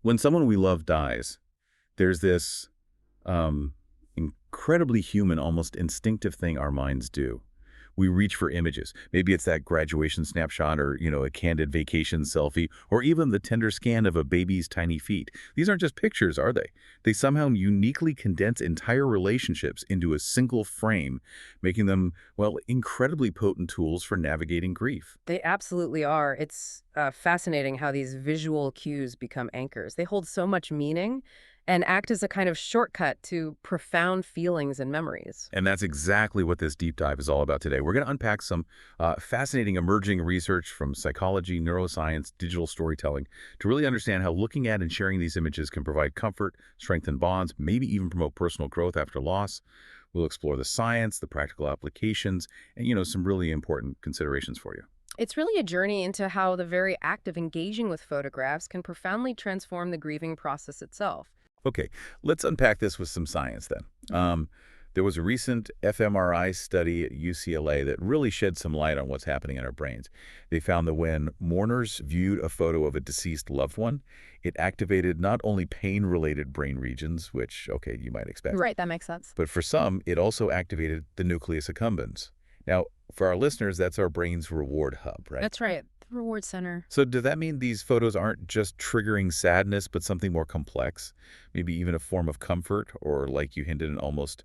When someone we love dies, there's this um, incredibly human, almost instinctive thing our minds do. We reach for images. Maybe it's that graduation snapshot or, a candid vacation selfie, or even the tender scan of a baby's tiny feet. These aren't just pictures, are they? They somehow uniquely condense entire relationships into a single frame, making them, well, incredibly potent tools for navigating grief. They absolutely are. It's fascinating how these visual cues become anchors. They hold so much meaning and act as a kind of shortcut to profound feelings and memories. And that's exactly what this deep dive is all about today. We're going to unpack some fascinating emerging research from psychology, neuroscience, digital storytelling to really understand how looking at and sharing these images can provide comfort, strengthen bonds, maybe even promote personal growth after loss. We'll explore the science, the practical applications, and, some really important considerations for you. It's really a journey into how the very act of engaging with photographs can profoundly transform the grieving process itself. Okay, let's unpack this with some science then. There was a recent fMRI study at UCLA that really shed some light on what's happening in our brains. They found that when mourners viewed a photo of a deceased loved one, it activated not only pain-related brain regions, which, okay, you might expect, Right, that makes sense. but for some, it also activated the nucleus accumbens. Now, for our listeners, that's our brain's reward hub, right? That's right. The reward center. So does that mean these photos aren't just triggering sadness, but something more complex? Maybe even a form of comfort, or like you hinted, an almost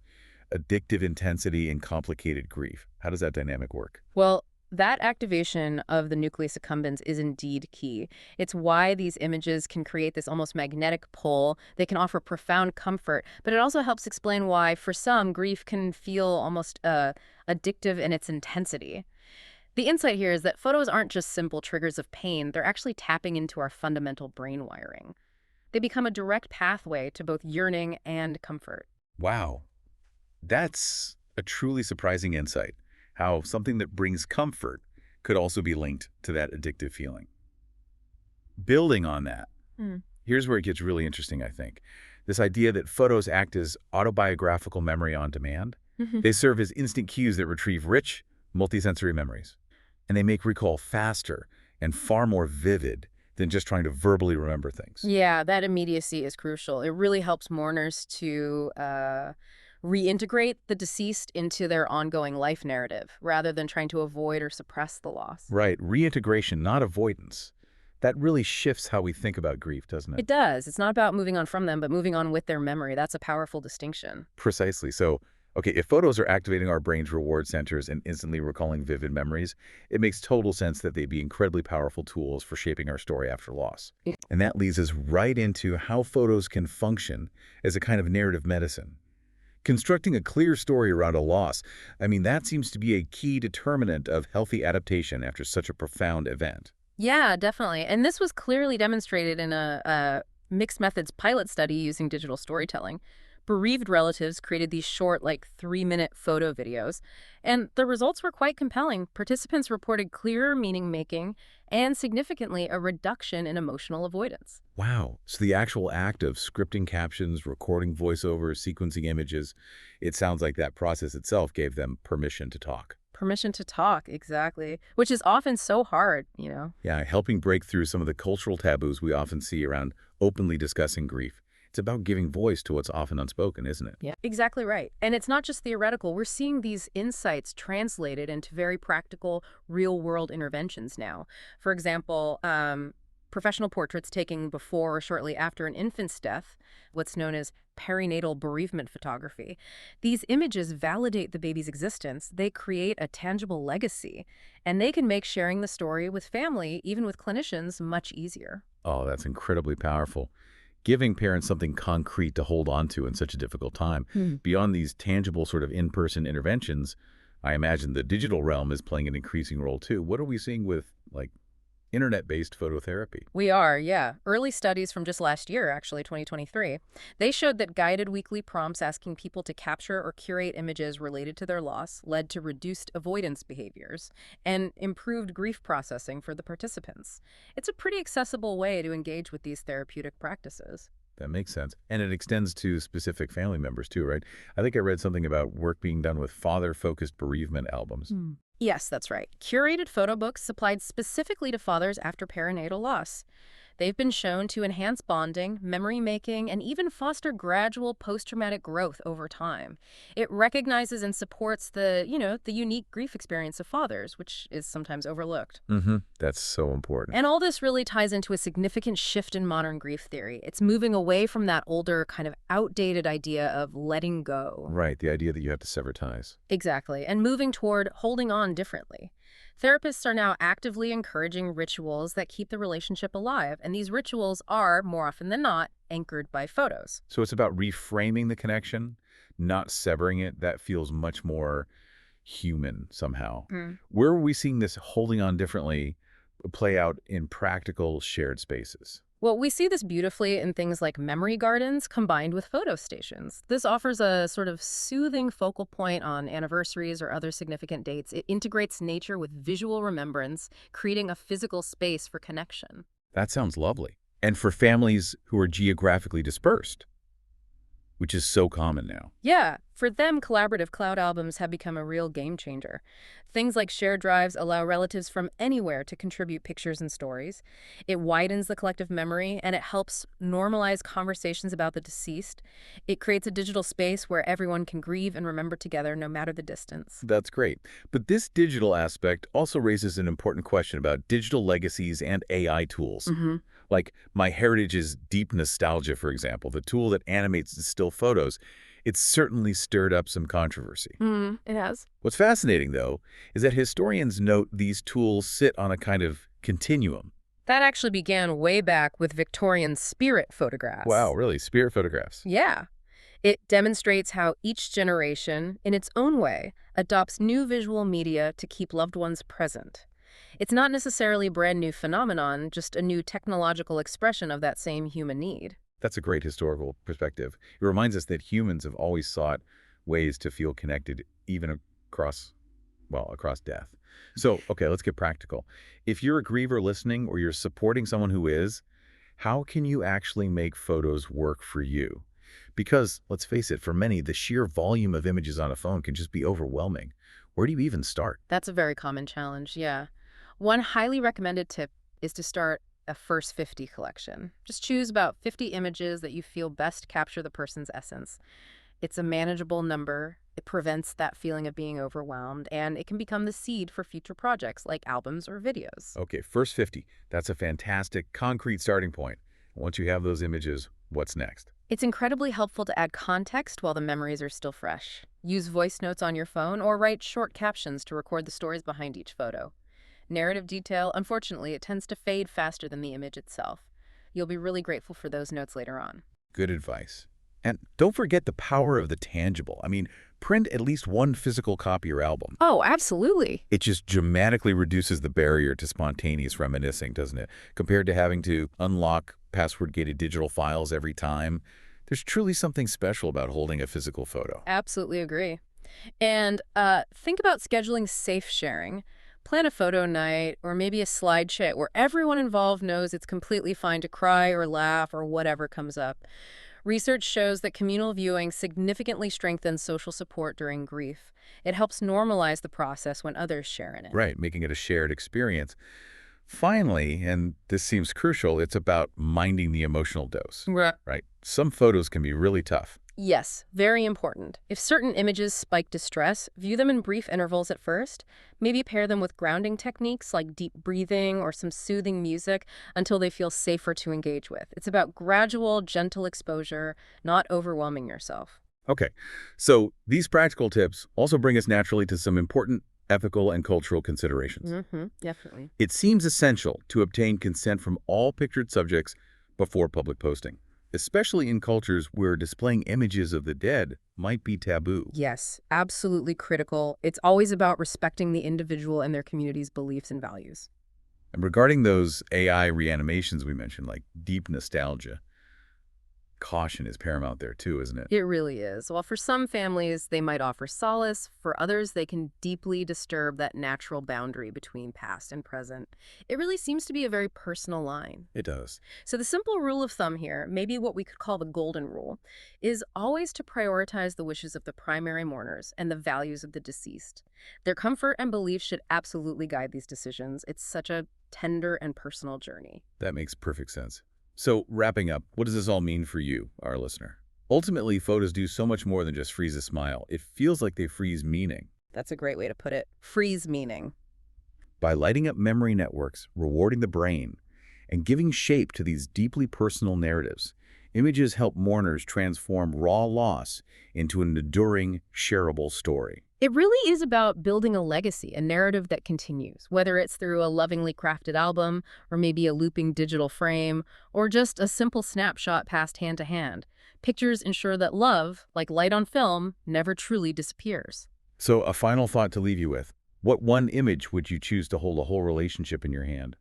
addictive intensity and complicated grief. How does that dynamic work? Well, that activation of the nucleus accumbens is indeed key. It's why these images can create this almost magnetic pull. They can offer profound comfort, but it also helps explain why, for some, grief can feel almost addictive in its intensity. The insight here is that photos aren't just simple triggers of pain. They're actually tapping into our fundamental brain wiring. They become a direct pathway to both yearning and comfort. Wow, that's a truly surprising insight, how something that brings comfort could also be linked to that addictive feeling. Building on that, Hmm. here's where it gets really interesting, I think. This idea that photos act as autobiographical memory on demand. They serve as instant cues that retrieve rich, multisensory memories. And they make recall faster and far more vivid than just trying to verbally remember things. Yeah, that immediacy is crucial. It really helps mourners to reintegrate the deceased into their ongoing life narrative rather than trying to avoid or suppress the loss. Right, reintegration, not avoidance. That really shifts how we think about grief, doesn't it? It does. It's not about moving on from them, but moving on with their memory. That's a powerful distinction. Precisely. So, okay, if photos are activating our brain's reward centers and instantly recalling vivid memories, it makes total sense that they'd be incredibly powerful tools for shaping our story after loss. Yeah. And that leads us right into how photos can function as a kind of narrative medicine. Constructing a clear story around a loss, that seems to be a key determinant of healthy adaptation after such a profound event. Yeah, definitely. And this was clearly demonstrated in a mixed methods pilot study using digital storytelling. Bereaved relatives created these short, like 3-minute photo videos, and the results were quite compelling. Participants reported clearer meaning making and significantly a reduction in emotional avoidance. Wow. So the actual act of scripting captions, recording voiceovers, sequencing images, it sounds like that process itself gave them permission to talk. Permission to talk, exactly, which is often so hard. Yeah, helping break through some of the cultural taboos we often see around openly discussing grief. It's about giving voice to what's often unspoken, isn't it? Yeah, exactly right. And it's not just theoretical. We're seeing these insights translated into very practical, real-world interventions now. For example, professional portraits taken before or shortly after an infant's death, what's known as perinatal bereavement photography. These images validate the baby's existence. They create a tangible legacy, and they can make sharing the story with family, even with clinicians, much easier. Oh, that's incredibly powerful. Giving parents something concrete to hold on to in such a difficult time. Beyond these tangible sort of in-person interventions, I imagine the digital realm is playing an increasing role too. What are we seeing with, like, internet-based phototherapy? We are, yeah. Early studies from just last year, actually, 2023, they showed that guided weekly prompts asking people to capture or curate images related to their loss led to reduced avoidance behaviors and improved grief processing for the participants. It's a pretty accessible way to engage with these therapeutic practices. That makes sense. And it extends to specific family members too, right? I think I read something about work being done with father-focused bereavement albums. Yes, that's right. Curated photo books supplied specifically to fathers after perinatal loss. They've been shown to enhance bonding, memory making, and even foster gradual post-traumatic growth over time. It recognizes and supports the unique grief experience of fathers, which is sometimes overlooked. That's so important. And all this really ties into a significant shift in modern grief theory. It's moving away from that older, kind of outdated idea of letting go. Right, the idea that you have to sever ties. Exactly, and moving toward holding on differently. Therapists are now actively encouraging rituals that keep the relationship alive, and these rituals are, more often than not, anchored by photos. So it's about reframing the connection, not severing it. That feels much more human somehow. Where are we seeing this holding on differently play out in practical shared spaces? Well, we see this beautifully in things like memory gardens combined with photo stations. This offers a sort of soothing focal point on anniversaries or other significant dates. It integrates nature with visual remembrance, creating a physical space for connection. That sounds lovely. And for families who are geographically dispersed, which is so common now. Yeah, for them, collaborative cloud albums have become a real game changer. Things like shared drives allow relatives from anywhere to contribute pictures and stories. It widens the collective memory, and it helps normalize conversations about the deceased. It creates a digital space where everyone can grieve and remember together, no matter the distance. That's great. But this digital aspect also raises an important question about digital legacies and AI tools. Like MyHeritage's Deep Nostalgia, for example, the tool that animates the still photos. It's certainly stirred up some controversy. It has. What's fascinating, though, is that historians note these tools sit on a kind of continuum. That actually began way back with Victorian spirit photographs. Wow, really? Spirit photographs? Yeah. It demonstrates how each generation, in its own way, adopts new visual media to keep loved ones present. It's not necessarily a brand new phenomenon, just a new technological expression of that same human need. That's a great historical perspective. It reminds us that humans have always sought ways to feel connected, even across death. So, okay, let's get practical. If you're a griever listening or you're supporting someone who is, how can you actually make photos work for you? Because, let's face it, for many, the sheer volume of images on a phone can just be overwhelming. Where do you even start? That's a very common challenge, yeah. One highly recommended tip is to start a first 50 collection. Just choose about 50 images that you feel best capture the person's essence. It's a manageable number, it prevents that feeling of being overwhelmed, and it can become the seed for future projects like albums or videos. Okay, first 50. That's a fantastic, concrete starting point. Once you have those images, what's next? It's incredibly helpful to add context while the memories are still fresh. Use voice notes on your phone or write short captions to record the stories behind each photo. Narrative detail, unfortunately, it tends to fade faster than the image itself. You'll be really grateful for those notes later on. Good advice. And don't forget the power of the tangible. I mean, print at least one physical copy or album. Oh, absolutely. It just dramatically reduces the barrier to spontaneous reminiscing, doesn't it? Compared to having to unlock password-gated digital files every time. There's truly something special about holding a physical photo. Absolutely agree. And think about scheduling safe sharing. Plan a photo night or maybe a slide chat where everyone involved knows it's completely fine to cry or laugh or whatever comes up. Research shows that communal viewing significantly strengthens social support during grief. It helps normalize the process when others share in it. Right, making it a shared experience. Finally, and this seems crucial, it's about minding the emotional dose. Right? Some photos can be really tough. Yes, very important. If certain images spike distress, view them in brief intervals at first. Maybe pair them with grounding techniques like deep breathing or some soothing music until they feel safer to engage with. It's about gradual, gentle exposure, not overwhelming yourself. Okay, so these practical tips also bring us naturally to some important ethical and cultural considerations. Definitely. It seems essential to obtain consent from all pictured subjects before public posting, especially in cultures where displaying images of the dead might be taboo. Yes, absolutely critical. It's always about respecting the individual and their community's beliefs and values. And regarding those AI reanimations we mentioned, like deep nostalgia, caution is paramount there too, isn't it? It really is. While for some families, they might offer solace, for others, they can deeply disturb that natural boundary between past and present. It really seems to be a very personal line. It does. So the simple rule of thumb here, maybe what we could call the golden rule, is always to prioritize the wishes of the primary mourners and the values of the deceased. Their comfort and beliefs should absolutely guide these decisions. It's such a tender and personal journey. That makes perfect sense. So, wrapping up, what does this all mean for you, our listener? Ultimately, photos do so much more than just freeze a smile. It feels like they freeze meaning. That's a great way to put it. Freeze meaning. By lighting up memory networks, rewarding the brain, and giving shape to these deeply personal narratives, images help mourners transform raw loss into an enduring, shareable story. It really is about building a legacy, a narrative that continues, whether it's through a lovingly crafted album, or maybe a looping digital frame, or just a simple snapshot passed hand to hand. Pictures ensure that love, like light on film, never truly disappears. So, a final thought to leave you with. What one image would you choose to hold a whole relationship in your hand?